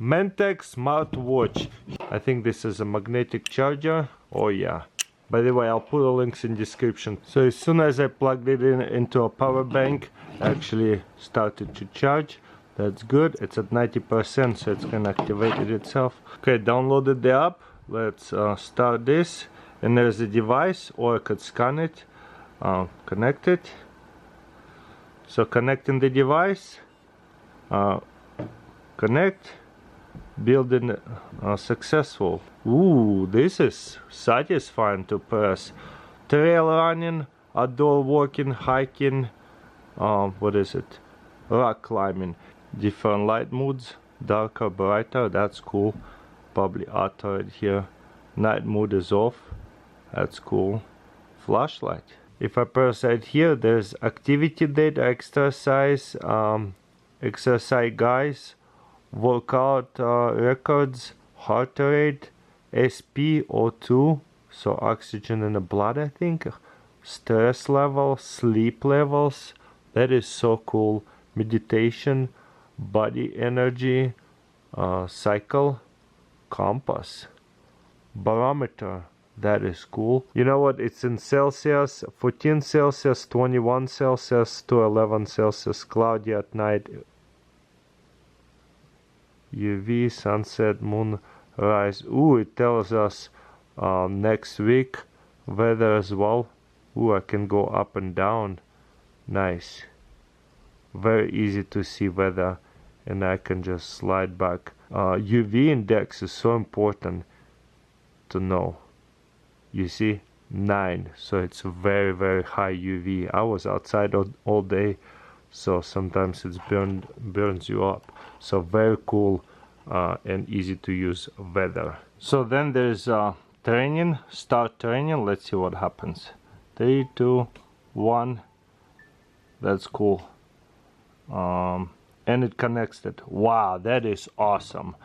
Mentec Smartwatch. I think this is a magnetic charger. Oh yeah. By the way, I'll put the links in description. So as soon as I plugged it into a power bank, it actually started to charge. That's good. It's at 90%, so it's gonna activate it itself. Okay, downloaded the app. Let's start this. And there's a device, or I could scan it, connect it. So connecting the device, connect, building successful. Ooh, this is satisfying to press. Trail running, outdoor walking, hiking, what is it? Rock climbing. Different light modes, darker, brighter, that's cool. Probably auto right here. Night mode is off, that's cool. Flashlight. If I press right here, there's activity data, exercise, exercise guys, workout records, heart rate, SpO2, so oxygen in the blood, I think, stress level, sleep levels. That is so cool. Meditation, body energy, cycle, compass, barometer. That is cool. You know what? It's in Celsius, 14 Celsius, 21 Celsius to 11 Celsius, cloudy at night. UV, sunset, moon rise. Ooh, it tells us next week weather as well. Ooh, I can go up and down. Nice. Very easy to see weather, and I can just slide back. UV index is so important to know. You see, 9, so it's very, very high UV. I was outside all day, so sometimes it's burns you up. So very cool and easy to use weather. So then there's training, start training. Let's see what happens. 3, 2, 1. That's cool. And it connects it. Wow, that is awesome.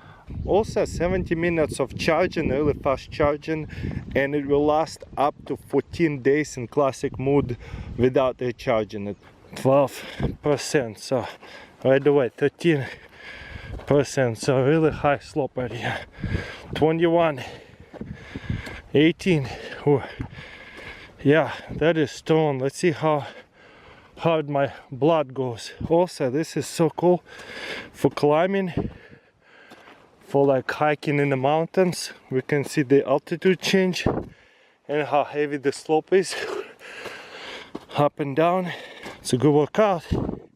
Also 70 minutes of charging, really fast charging, and it will last up to 14 days in classic mode without recharging it. 12%, so right away 13%, so really high slope right here. 21, 18. Ooh. Yeah, that is strong. Let's see how hard my blood goes. Also, this is so cool for climbing, for like hiking in the mountains. We can see the altitude change and how heavy the slope is, up and down. It's a good workout.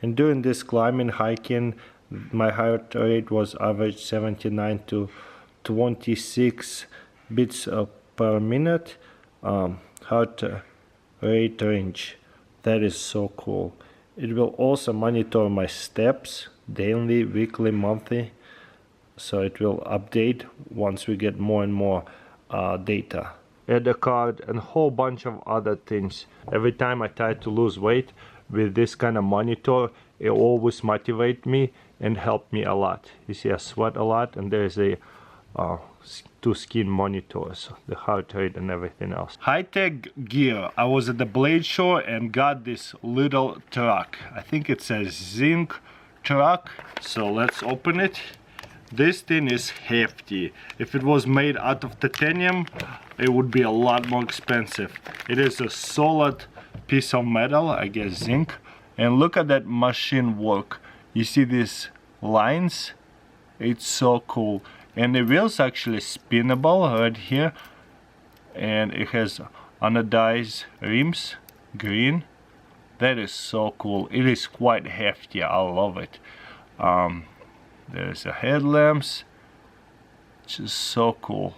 And during this climbing, hiking, my heart rate was average 79 to 26 beats per minute. Heart rate range. That is so cool. It will also monitor my steps daily, weekly, monthly. So it will update once we get more and more data. Add a card and a whole bunch of other things. Every time I try to lose weight with this kind of monitor, it always motivates me and help me a lot. You see, I sweat a lot, and there's a 2 skin monitors, the heart rate and everything else. HighTech Gear. I was at the blade show and got this little truck. I think it says zinc truck. So let's open it. This thing is hefty. If it was made out of titanium, it would be a lot more expensive. It is a solid piece of metal, I guess zinc. And look at that machine work. You see these lines? It's so cool. And the wheel's actually spinnable right here. And it has anodized rims, green. That is so cool. It is quite hefty. I love it. There's a headlamps, which is so cool.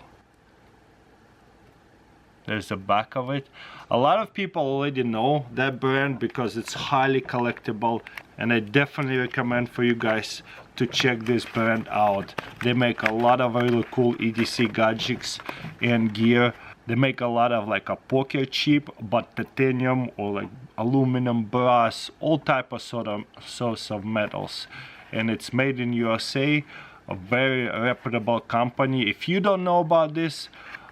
There's the back of it. A lot of people already know that brand because it's highly collectible, and I definitely recommend for you guys to check this brand out. They make a lot of really cool EDC gadgets and gear. They make a lot of like a poker chip, but titanium or like aluminum, brass, all type of sorts of metals. And it's made in USA, a very reputable company. If you don't know about this,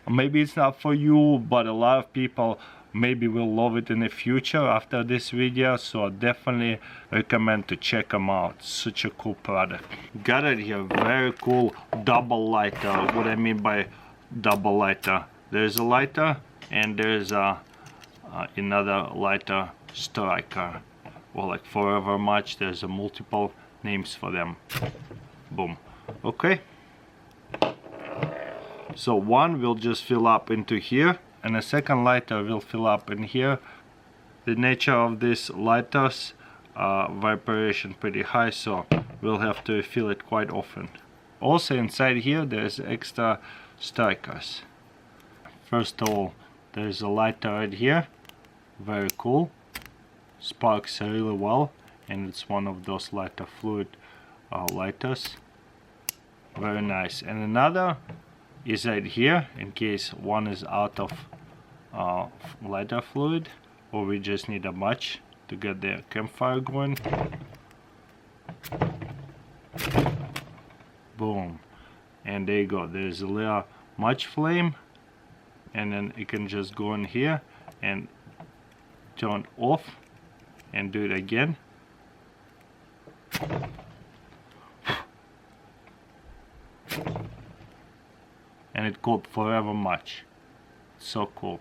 maybe it's not for you, but a lot of people maybe we'll love it in the future after this video, so I definitely recommend to check them out. Such a cool product. Got it here, very cool double lighter. What I mean by double lighter, there's a lighter and there's another lighter striker, or like forever match. There's a multiple names for them. Boom. Okay, so one will just fill up into here and the second lighter will fill up in here. The nature of these lighters, vibration pretty high, so we'll have to refill it quite often. Also inside here there's extra strikers. First of all, there's a lighter right here, very cool, sparks really well, and it's one of those lighter fluid lighters, very nice. And another is right here in case one is out of lighter fluid, or we just need a match to get the campfire going. Boom, and there you go, there's a little match flame, and then you can just go in here and turn off and do it again. And it called forever match. So cool.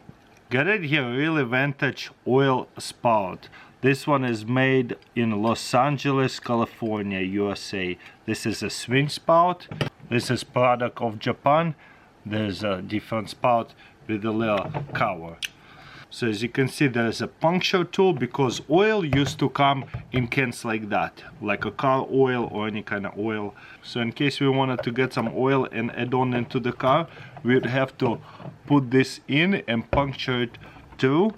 Got it here, really vintage oil spout. This one is made in Los Angeles, California, USA. This is a swing spout. This is product of Japan. There's a different spout with a little cover. So as you can see, there's a puncture tool, because oil used to come in cans like that, like a car oil or any kind of oil. So in case we wanted to get some oil and add on into the car, we would have to put this in and puncture it through.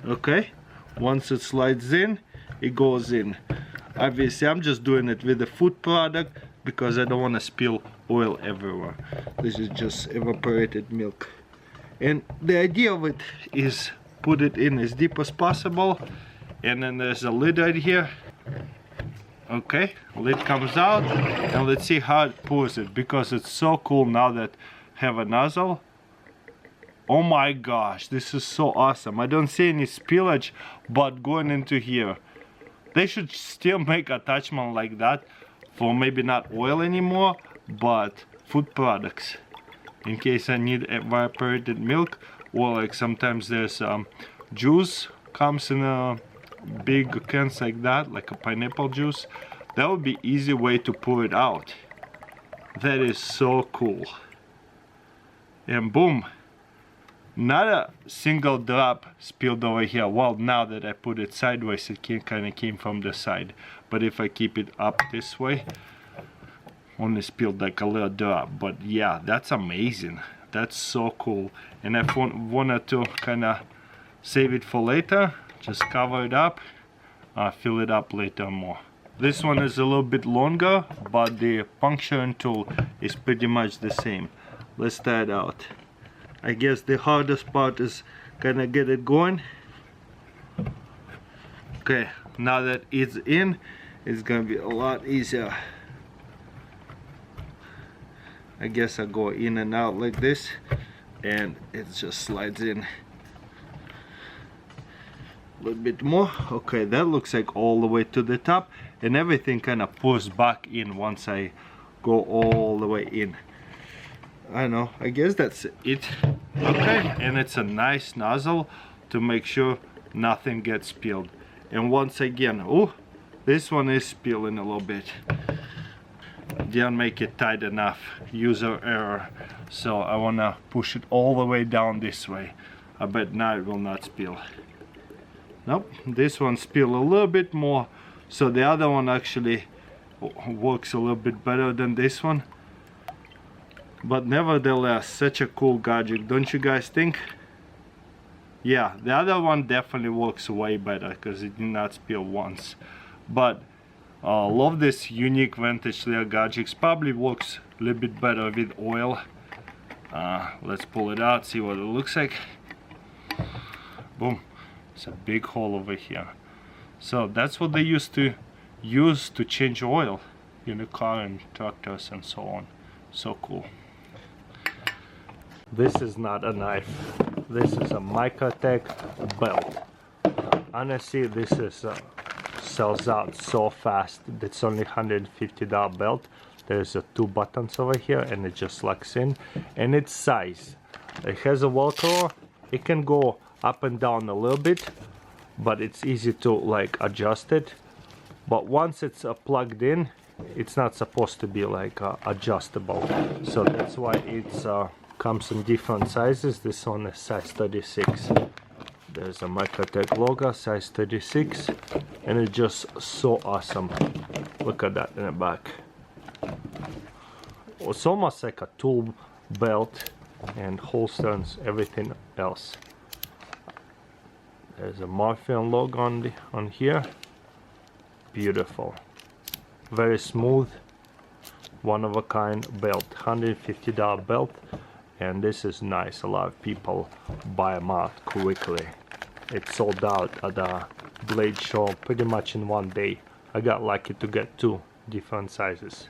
Okay, once it slides in, it goes in. Obviously I'm just doing it with the food product because I don't want to spill oil everywhere. This is just evaporated milk. And the idea of it is put it in as deep as possible, and then there's a lid right here. Okay, lid comes out, and let's see how it pours it, because it's so cool now that I have a nozzle. Oh my gosh, this is so awesome. I don't see any spillage, but going into here, they should still make attachment like that for maybe not oil anymore, but food products. In case I need evaporated milk, or like sometimes there's juice comes in a big cans like that, like a pineapple juice. That would be easy way to pour it out. That is so cool. And boom, not a single drop spilled over here. Well, now that I put it sideways, it kind of came from the side, but if I keep it up this way, only spilled like a little drop. But yeah, that's amazing. That's so cool. And I wanted to kind of save it for later, just cover it up, fill it up later more. This one is a little bit longer, but the puncturing tool is pretty much the same. Let's try it out. I guess the hardest part is kind of get it going. Okay, now that it's in, it's gonna be a lot easier. I guess I go in and out like this, and it just slides in. A little bit more. Okay, that looks like all the way to the top, and everything kind of pours back in once I go all the way in. I don't know, I guess that's it. Okay, and it's a nice nozzle to make sure nothing gets spilled. And once again, oh, this one is spilling a little bit. Didn't make it tight enough, user error, so I want to push it all the way down this way. I bet now it will not spill. Nope, this one spilled a little bit more, so the other one actually works a little bit better than this one. But nevertheless, such a cool gadget, don't you guys think? Yeah, the other one definitely works way better because it did not spill once. But love this unique vintage little gadget. Probably works a little bit better with oil. Let's pull it out, see what it looks like. Boom, it's a big hole over here. So that's what they used to use to change oil in the car and tractors and so on. So cool. This is not a knife. this is a HighTech belt. Honestly, this is sells out so fast. It's only $150 belt. There's 2 buttons over here and it just locks in, and its size. It has a Velcro. It can go up and down a little bit, but it's easy to like adjust it. But once it's plugged in, it's not supposed to be like adjustable. So that's why it's comes in different sizes. This one is size 36. There's a HighTech logo, size 36, and it's just so awesome. Look at that in the back. It's almost like a tool belt, and holsters, everything else. There's a Morpheon logo on here. Beautiful, very smooth, one of a kind belt. $150 belt, and this is nice. A lot of people buy them out quickly. It sold out at the Blade show pretty much in one day. I got lucky to get 2 different sizes.